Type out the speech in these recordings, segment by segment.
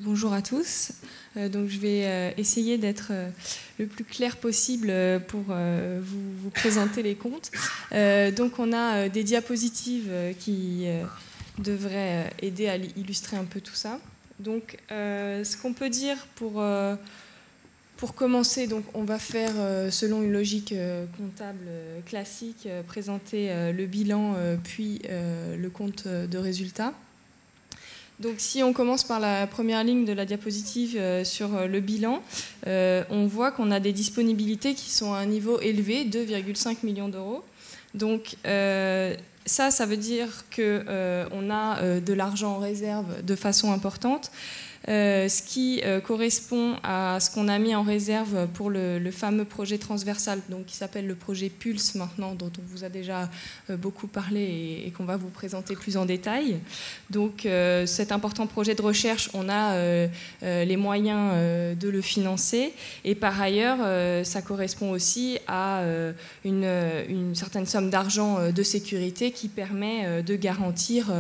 Bonjour à tous. Donc je vais essayer d'être le plus clair possible pour vous présenter les comptes. Donc on a des diapositives qui devraient aider à illustrer un peu tout ça. Donc ce qu'on peut dire pour commencer, donc on va faire selon une logique comptable classique, présenter le bilan puis le compte de résultat. Donc si on commence par la première ligne de la diapositive sur le bilan, on voit qu'on a des disponibilités qui sont à un niveau élevé, 2,5 millions d'euros. Donc ça veut dire qu'on a de l'argent en réserve de façon importante. Ce qui correspond à ce qu'on a mis en réserve pour le fameux projet transversal, donc qui s'appelle le projet Pulse maintenant, dont on vous a déjà beaucoup parlé et qu'on va vous présenter plus en détail. Donc cet important projet de recherche, on a les moyens de le financer, et par ailleurs ça correspond aussi à une certaine somme d'argent de sécurité qui permet de garantir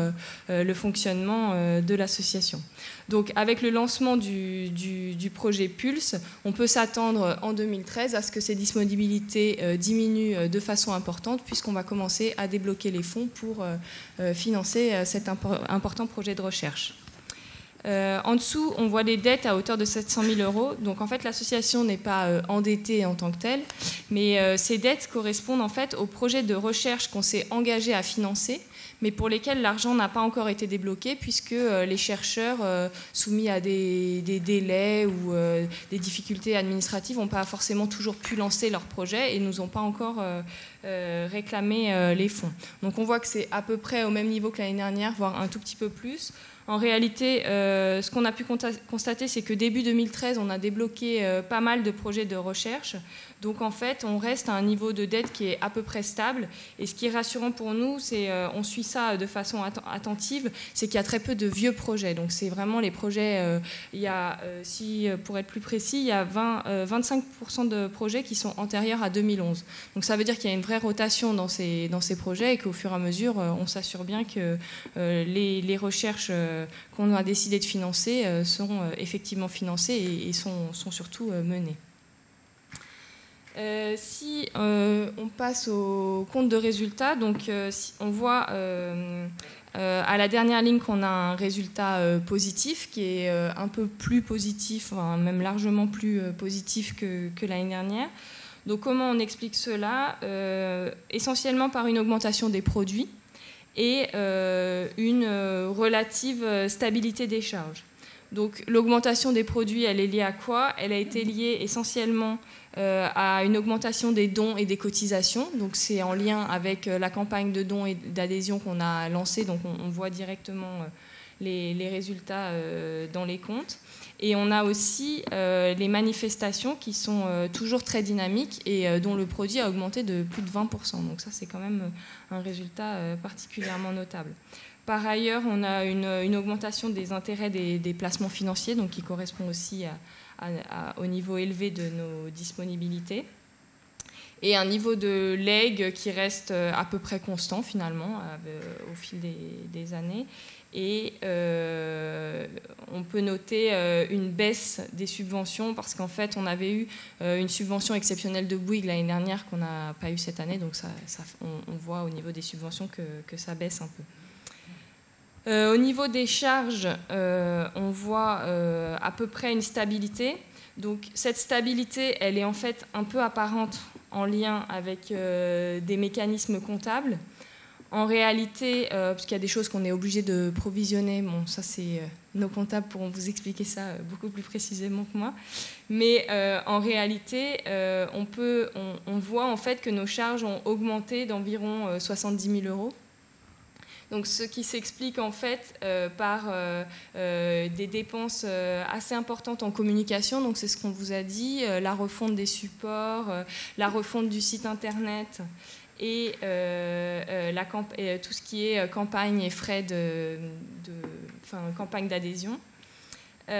le fonctionnement de l'association. Donc avec le lancement du projet Pulse, on peut s'attendre en 2013 à ce que ces disponibilités diminuent de façon importante, puisqu'on va commencer à débloquer les fonds pour financer cet important projet de recherche. En dessous, on voit les dettes à hauteur de 700 000 euros. Donc en fait, l'association n'est pas endettée en tant que telle, mais ces dettes correspondent en fait aux projets de recherche qu'on s'est engagé à financer, mais pour lesquels l'argent n'a pas encore été débloqué, puisque les chercheurs soumis à des délais ou des difficultés administratives n'ont pas forcément toujours pu lancer leur projet et nous ont pas encore réclamé les fonds. Donc on voit que c'est à peu près au même niveau que l'année dernière, voire un tout petit peu plus. En réalité, ce qu'on a pu constater, c'est que début 2013, on a débloqué pas mal de projets de recherche. Donc en fait, on reste à un niveau de dette qui est à peu près stable. Et ce qui est rassurant pour nous, c'est on suit ça de façon attentive, c'est qu'il y a très peu de vieux projets. Donc c'est vraiment les projets, il y a, pour être plus précis, il y a 25% de projets qui sont antérieurs à 2011. Donc ça veut dire qu'il y a une vraie rotation dans ces projets et qu'au fur et à mesure, on s'assure bien que les recherches qu'on a décidé de financer sont effectivement financées et sont surtout menées. Si on passe au compte de résultat, donc si on voit à la dernière ligne qu'on a un résultat positif qui est un peu plus positif, enfin, même largement plus positif que l'année dernière. Donc comment on explique cela? Essentiellement par une augmentation des produits et une relative stabilité des charges. Donc l'augmentation des produits, elle est liée à quoi? Elle a été liée essentiellement à une augmentation des dons et des cotisations. Donc c'est en lien avec la campagne de dons et d'adhésion qu'on a lancée. Donc on voit directement les résultats dans les comptes. Et on a aussi les manifestations qui sont toujours très dynamiques et dont le produit a augmenté de plus de 20%. Donc ça, c'est quand même un résultat particulièrement notable. Par ailleurs, on a une augmentation des intérêts des placements financiers, donc qui correspond aussi au niveau élevé de nos disponibilités. Et un niveau de legs qui reste à peu près constant finalement au fil des années. Et on peut noter une baisse des subventions parce qu'en fait on avait eu une subvention exceptionnelle de Bouygues l'année dernière qu'on n'a pas eu cette année, donc on voit au niveau des subventions que ça baisse un peu. Au niveau des charges, on voit à peu près une stabilité. Donc cette stabilité, elle est en fait un peu apparente en lien avec des mécanismes comptables. En réalité, puisqu'il y a des choses qu'on est obligé de provisionner, bon, ça c'est nos comptables pourront vous expliquer ça beaucoup plus précisément que moi. Mais en réalité, on voit en fait que nos charges ont augmenté d'environ 70 000 euros. Donc, ce qui s'explique en fait par des dépenses assez importantes en communication. Donc, c'est ce qu'on vous a dit, la refonte des supports, la refonte du site internet et tout ce qui est campagne et frais campagne d'adhésion. On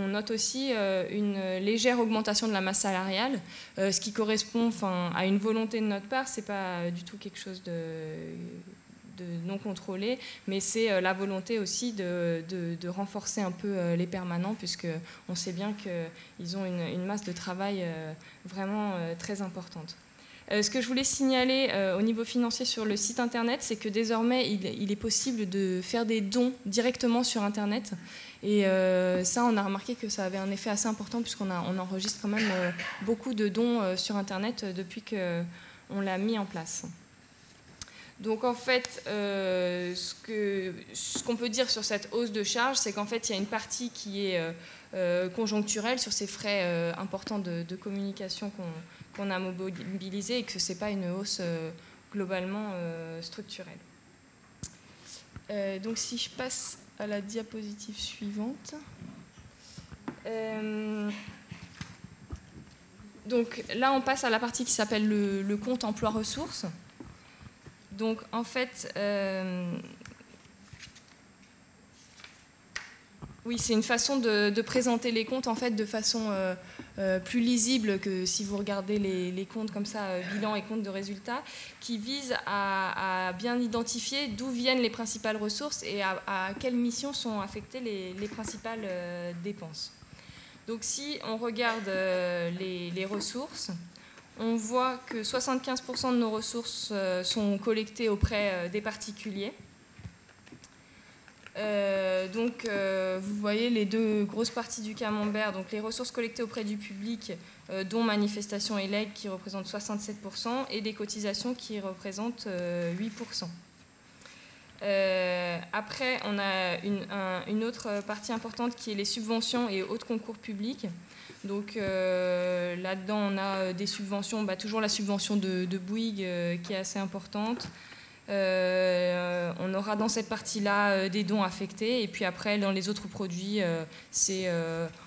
note aussi une légère augmentation de la masse salariale, ce qui correspond à une volonté de notre part. C'est pas du tout quelque chose de non contrôlés, mais c'est la volonté aussi de renforcer un peu les permanents, puisqu'on sait bien qu'ils ont une masse de travail vraiment très importante. Ce que je voulais signaler au niveau financier sur le site internet, c'est que désormais il est possible de faire des dons directement sur internet, et ça on a remarqué que ça avait un effet assez important, puisqu'on enregistre quand même beaucoup de dons sur internet depuis qu'on l'a mis en place. Donc en fait, ce qu'on peut dire sur cette hausse de charge, c'est qu'en fait il y a une partie qui est conjoncturelle sur ces frais importants de communication qu'on a mobilisés, et que ce n'est pas une hausse globalement structurelle. Donc si je passe à la diapositive suivante. Donc là on passe à la partie qui s'appelle le compte emploi ressources. Donc en fait, oui, c'est une façon de présenter les comptes en fait de façon plus lisible que si vous regardez les comptes comme ça, bilan et compte de résultats, qui vise à bien identifier d'où viennent les principales ressources et à quelles missions sont affectées les principales dépenses. Donc si on regarde les ressources, on voit que 75% de nos ressources sont collectées auprès des particuliers. Donc, vous voyez les deux grosses parties du camembert, donc les ressources collectées auprès du public, dont manifestations et legs qui représentent 67%, et des cotisations qui représentent 8%. Après, on a une autre partie importante qui est les subventions et autres concours publics. Donc là-dedans, on a des subventions, toujours la subvention de Bouygues qui est assez importante. On aura dans cette partie-là des dons affectés, et puis après dans les autres produits, c'est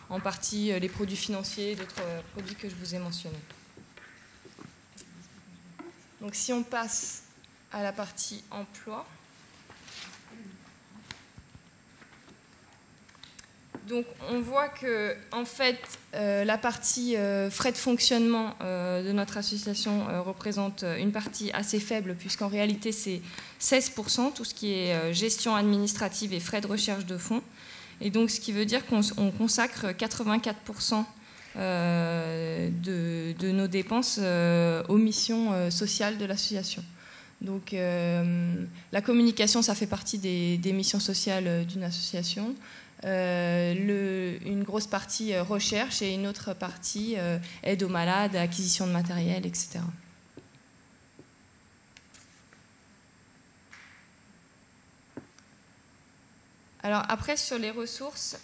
en partie les produits financiers, d'autres produits que je vous ai mentionnés. Donc si on passe à la partie emploi. Donc on voit que en fait la partie frais de fonctionnement de notre association représente une partie assez faible, puisqu'en réalité c'est 16%, tout ce qui est gestion administrative et frais de recherche de fonds. Et donc ce qui veut dire qu'on consacre 84% de nos dépenses aux missions sociales de l'association. Donc la communication, ça fait partie des missions sociales d'une association. Une grosse partie recherche et une autre partie aide aux malades, acquisition de matériel, etc. Alors après, sur les ressources,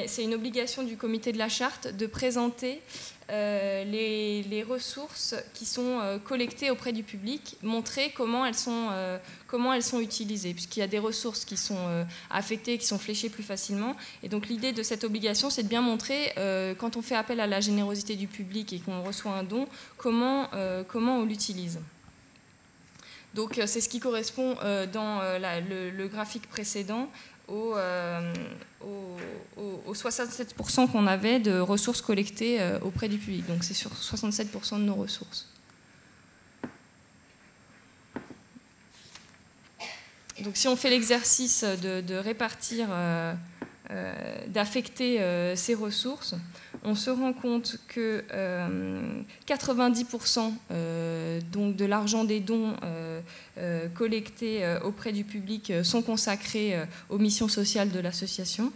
c'est une obligation du comité de la charte de présenter les ressources qui sont collectées auprès du public, montrer comment elles sont utilisées, puisqu'il y a des ressources qui sont affectées, qui sont fléchées plus facilement. Et donc l'idée de cette obligation, c'est de bien montrer, quand on fait appel à la générosité du public et qu'on reçoit un don, comment on l'utilise. Donc c'est ce qui correspond dans le graphique précédent aux 67% qu'on avait de ressources collectées auprès du public. Donc c'est sur 67% de nos ressources. Donc si on fait l'exercice de répartir, d'affecter ces ressources, on se rend compte que 90% donc de l'argent des dons collectés auprès du public sont consacrés aux missions sociales de l'association.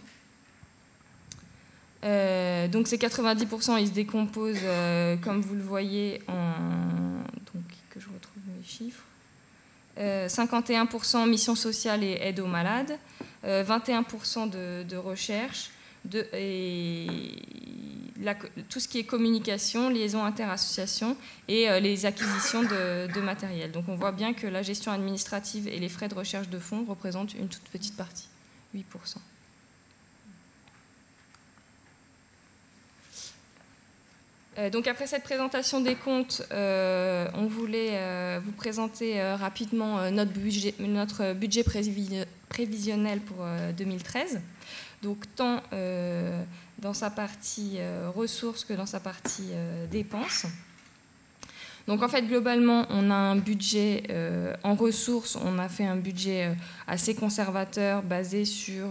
Donc ces 90%, ils se décomposent, comme vous le voyez, donc que je retrouve mes chiffres. 51% missions sociales et aide aux malades, 21% de recherche, et tout ce qui est communication, liaison inter-association et les acquisitions de matériel. Donc on voit bien que la gestion administrative et les frais de recherche de fonds représentent une toute petite partie, 8%. Donc après cette présentation des comptes, on voulait vous présenter rapidement notre budget prévisionnel pour 2013. Donc tant dans sa partie ressources que dans sa partie dépenses. Donc en fait, globalement, on a un budget en ressources, on a fait un budget assez conservateur basé sur,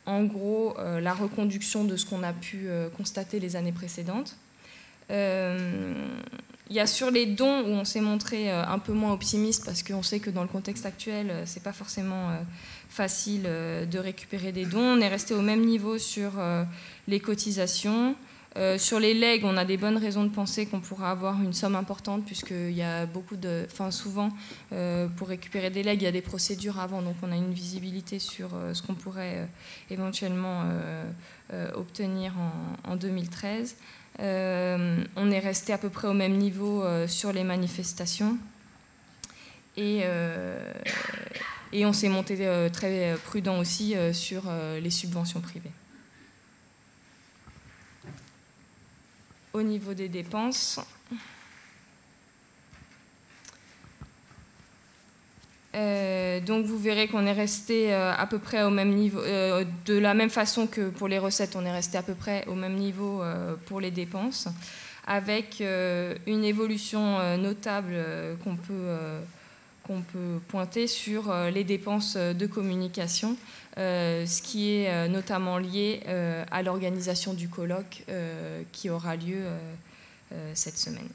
en gros, la reconduction de ce qu'on a pu constater les années précédentes. Il y a sur les dons où on s'est montré un peu moins optimiste parce qu'on sait que dans le contexte actuel, c'est pas forcément facile de récupérer des dons. On est resté au même niveau sur les cotisations. Sur les legs, on a des bonnes raisons de penser qu'on pourra avoir une somme importante puisqu'il y a beaucoup de... Enfin, souvent, pour récupérer des legs, il y a des procédures avant, donc on a une visibilité sur ce qu'on pourrait éventuellement obtenir en 2013. On est resté à peu près au même niveau sur les manifestations. Et on s'est monté très prudent aussi sur les subventions privées. Au niveau des dépenses, donc vous verrez qu'on est resté à peu près au même niveau, de la même façon que pour les recettes, on est resté à peu près au même niveau pour les dépenses, avec une évolution notable qu'on peut pointer sur les dépenses de communication, ce qui est notamment lié à l'organisation du colloque qui aura lieu cette semaine.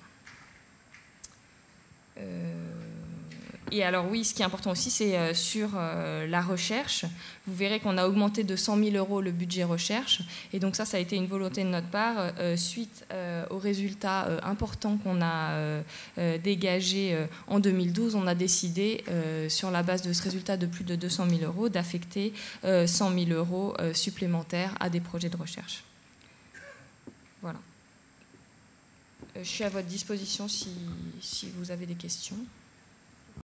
Et alors oui, ce qui est important aussi, c'est sur la recherche. Vous verrez qu'on a augmenté de 100 000 € le budget recherche. Et donc ça a été une volonté de notre part, suite aux résultats importants qu'on a dégagés en 2012. On a décidé, sur la base de ce résultat de plus de 200 000 €, d'affecter 100 000 € supplémentaires à des projets de recherche. Voilà. Je suis à votre disposition si vous avez des questions.